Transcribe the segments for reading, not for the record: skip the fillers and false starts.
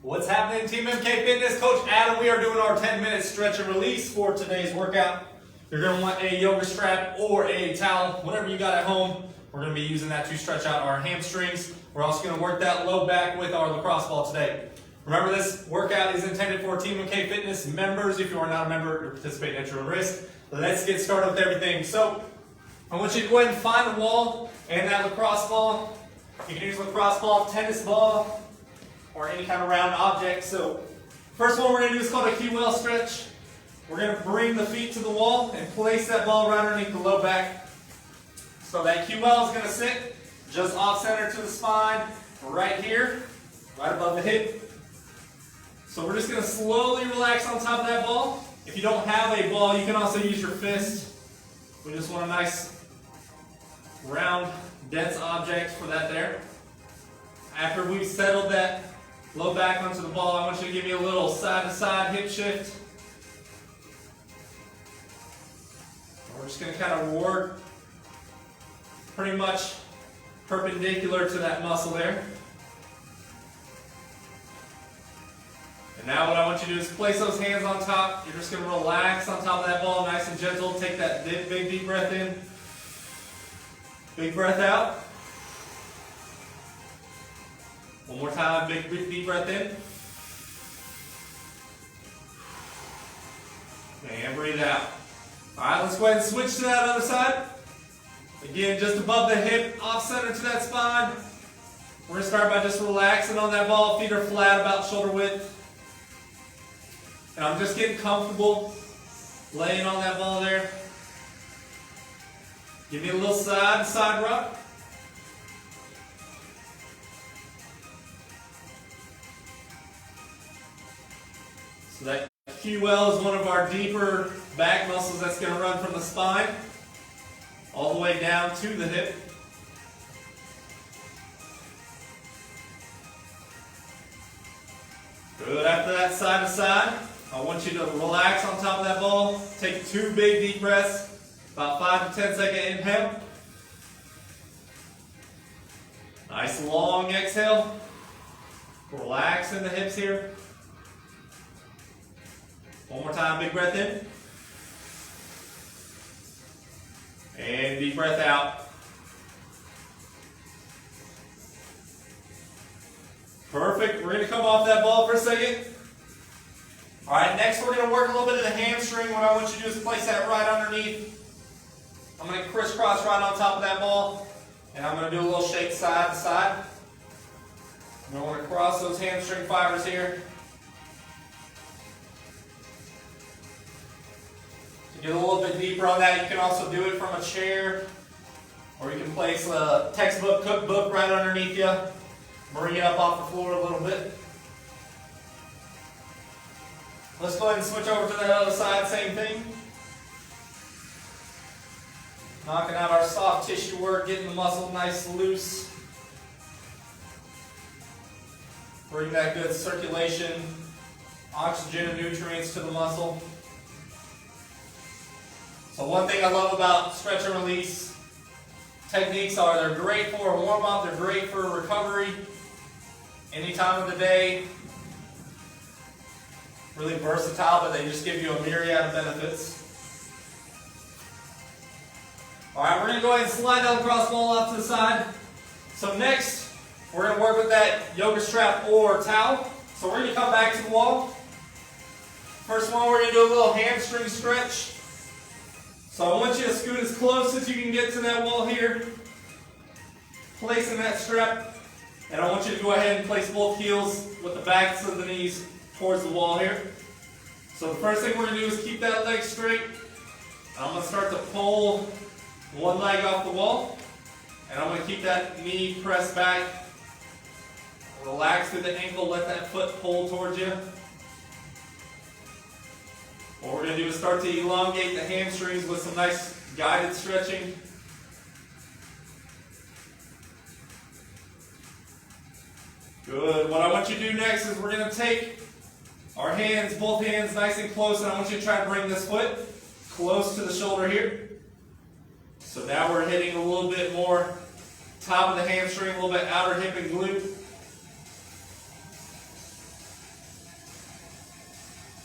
What's happening, TMMK Fitness? Coach Adam, we are doing our 10-minute stretch and release for today's workout. You're going to want a yoga strap or a towel, whatever you got at home. We're going to be using that to stretch out our hamstrings. We're also going to work that low back with our lacrosse ball today. Remember, this workout is intended for TMMK Fitness members. If you are not a member, you're participating at your own risk. Let's get started with everything. So, I want you to go ahead and find a wall and that lacrosse ball. You can use lacrosse ball, tennis ball, or any kind of round object. So, first one we're going to do is called a QL stretch. We're going to bring the feet to the wall and place that ball right underneath the low back. So that QL is going to sit just off center to the spine, right here, right above the hip. So we're just going to slowly relax on top of that ball. If you don't have a ball, you can also use your fist. We just want a nice round, dense object for that there. After we've settled that low back onto the ball, I want you to give me a little side-to-side hip shift. We're just going to kind of work pretty much perpendicular to that muscle there. And now what I want you to do is place those hands on top. You're just going to relax on top of that ball, nice and gentle. Take that big deep breath in. Big breath out. One more time, big deep breath in. And breathe out. All right, let's go ahead and switch to that other side. Again, just above the hip, off center to that spine. We're going to start by just relaxing on that ball. Feet are flat, about shoulder width. And I'm just getting comfortable laying on that ball there. Give me a little side rock. So that QL is one of our deeper back muscles that's going to run from the spine all the way down to the hip. Good. After that, side to side, I want you to relax on top of that ball. Take 2 big deep breaths, about 5 to 10 second inhale. Nice long exhale. Relax in the hips here. One more time, big breath in. And deep breath out. Perfect. We're going to come off that ball for a second. All right, next we're going to work a little bit of the hamstring. What I want you to do is place that right underneath. I'm going to crisscross right on top of that ball. And I'm going to do a little shake side to side. I'm going to want to cross those hamstring fibers here. To get a little bit deeper on that, you can also do it from a chair. Or you can place a textbook, cookbook right underneath you. Bring it up off the floor a little bit. Let's go ahead and switch over to that other side, same thing. Knocking out our soft tissue work, getting the muscle nice and loose. Bring that good circulation, oxygen and nutrients to the muscle. So one thing I love about stretch and release techniques are they're great for a warm-up, they're great for recovery, any time of the day. Really versatile, but they just give you a myriad of benefits. All right, we're going to go ahead and slide that lacrosse ball off to the side. So next, we're going to work with that yoga strap or towel. So we're going to come back to the wall. First one, we're going to do a little hamstring stretch. So I want you to scoot as close as you can get to that wall here. Placing that strap. And I want you to go ahead and place both heels with the backs of the knees towards the wall here. So the first thing we're going to do is keep that leg straight. I'm going to start to pull one leg off the wall. And I'm going to keep that knee pressed back. Relax through the ankle, let that foot pull towards you. What we're going to do is start to elongate the hamstrings with some nice guided stretching. Good. What I want you to do next is we're going to take our hands, both hands nice and close, and I want you to try to bring this foot close to the shoulder here. So now we're hitting a little bit more top of the hamstring, a little bit outer hip and glute.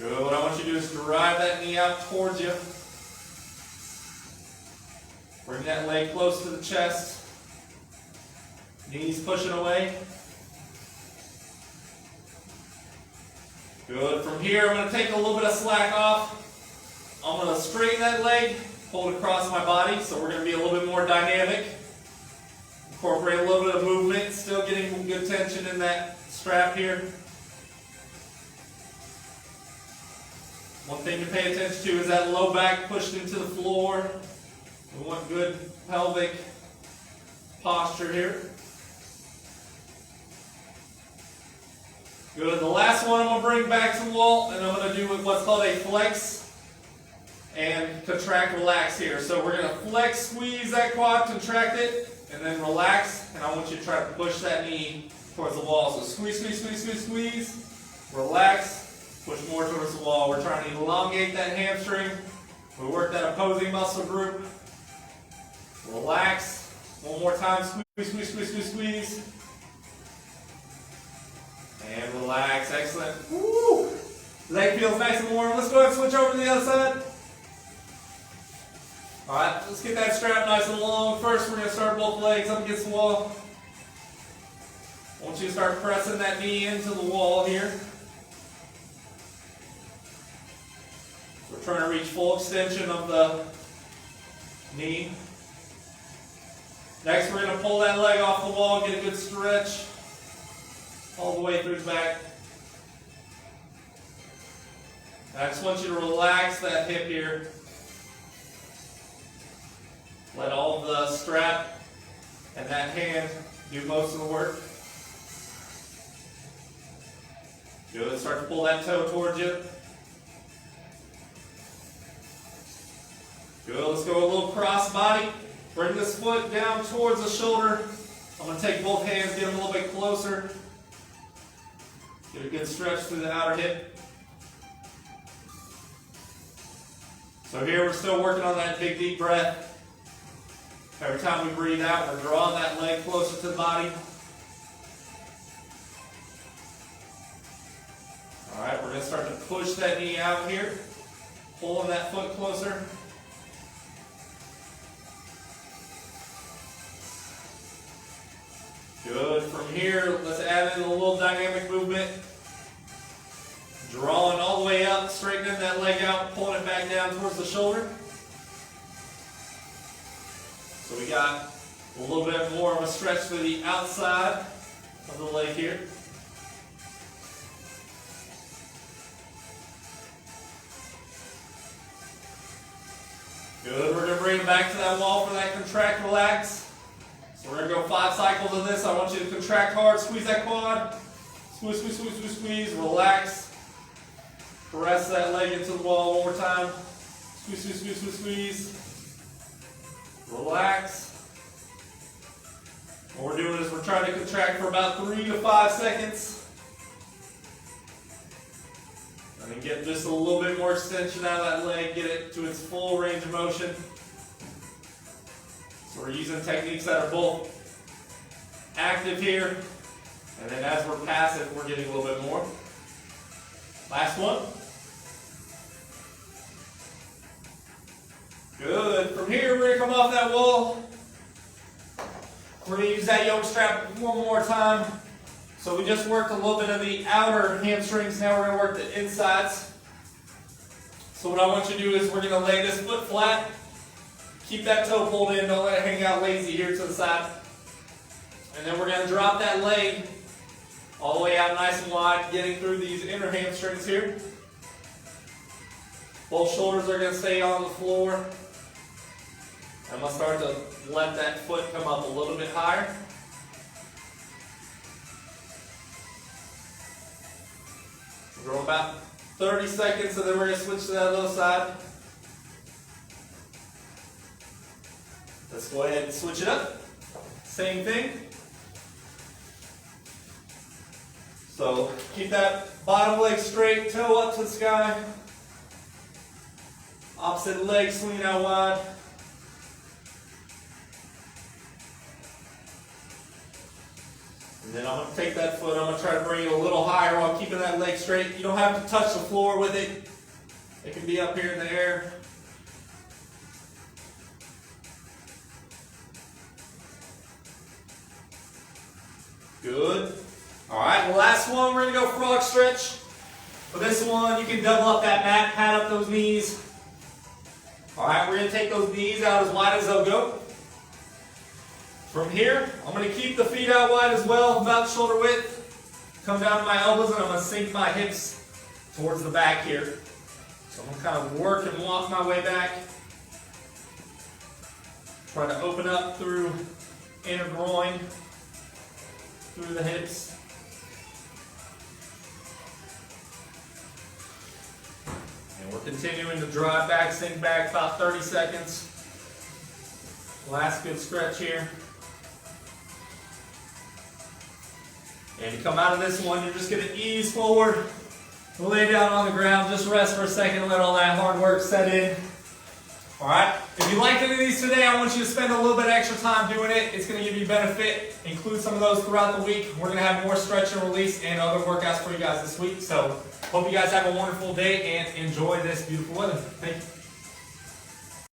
Good. What I want you to do is drive that knee out towards you. Bring that leg close to the chest. Knees pushing away. Good. From here, I'm going to take a little bit of slack off. I'm going to straighten that leg, hold it across my body, so we're going to be a little bit more dynamic. Incorporate a little bit of movement, still getting good tension in that strap here. One thing to pay attention to is that low back pushed into the floor. We want good pelvic posture here. Good. The last one I'm going to bring back to the wall, and I'm going to do what's called a flex and contract relax here. So we're going to flex, squeeze that quad, contract it, and then relax. And I want you to try to push that knee towards the wall. So squeeze, squeeze, squeeze, squeeze, squeeze. Relax, push more towards the wall. We're trying to elongate that hamstring. We work that opposing muscle group. Relax. One more time. Squeeze, squeeze, squeeze, squeeze, squeeze. And relax. Excellent. Woo! Leg feels nice and warm. Let's go ahead and switch over to the other side. Alright, let's get that strap nice and long. First, we're going to start both legs up against the wall. I want you to start pressing that knee into the wall here. We're trying to reach full extension of the knee. Next, we're going to pull that leg off the wall, get a good stretch all the way through the back. I just want you to relax that hip here. Let all the strap and that hand do most of the work. Good. Start to pull that toe towards you. Good. Let's go a little cross body. Bring this foot down towards the shoulder. I'm going to take both hands, get them a little bit closer. Get a good stretch through the outer hip. So here we're still working on that big deep breath. Every time we breathe out, we're drawing that leg closer to the body. All right, we're going to start to push that knee out here, pulling that foot closer. Good. From here, let's add in a little dynamic movement. Drawing all the way up, straightening that leg out, pulling it back down towards the shoulder. So we got a little bit more of a stretch to the outside of the leg here. Good. We're going to bring it back to that wall for that contract relax. So we're going to go 5 cycles of this. I want you to contract hard, squeeze that quad. Squeeze, squeeze, squeeze, squeeze, squeeze. Relax. Press that leg into the wall one more time. Squeeze, squeeze, squeeze, squeeze, squeeze. Relax. What we're doing is we're trying to contract for about 3 to 5 seconds. And then get just a little bit more extension out of that leg, get it to its full range of motion. So we're using techniques that are both active here, and then as we're passive, we're getting a little bit more. Last one. Good. From here, we're going to come off that wall. We're going to use that yoke strap one more time. So we just worked a little bit of the outer hamstrings. Now we're going to work the insides. So what I want you to do is we're going to lay this foot flat. Keep that toe pulled in. Don't let it hang out lazy here to the side. And then we're going to drop that leg all the way out nice and wide, getting through these inner hamstrings here. Both shoulders are going to stay on the floor. I'm going to start to let that foot come up a little bit higher. We're going about 30 seconds, and then we're going to switch to that other side. Let's go ahead and switch it up. Same thing. So keep that bottom leg straight, toe up to the sky. Opposite leg swinging out wide. And then I'm going to take that foot, I'm going to try to bring it a little higher while keeping that that leg straight. You don't have to touch the floor with it. It can be up here in the air. Good. All right, the last one, we're gonna go frog stretch. For this one, you can double up that mat, pad up those knees. All right, we're gonna take those knees out as wide as they'll go. From here, I'm gonna keep the feet out wide as well, about shoulder width. Come down to my elbows and I'm gonna sink my hips towards the back here. So I'm gonna kind of work and walk my way back. Try to open up through inner groin, through the hips. And we're continuing to drive back, sink back, about 30 seconds. Last good stretch here. And you come out of this one, you're just going to ease forward, lay down on the ground, just rest for a second, let all that hard work set in. All right, if you liked any of these today, I want you to spend a little bit extra time doing it. It's going to give you benefit. Include some of those throughout the week. We're going to have more stretch and release and other workouts for you guys this week. So hope you guys have a wonderful day and enjoy this beautiful weather. Thank you.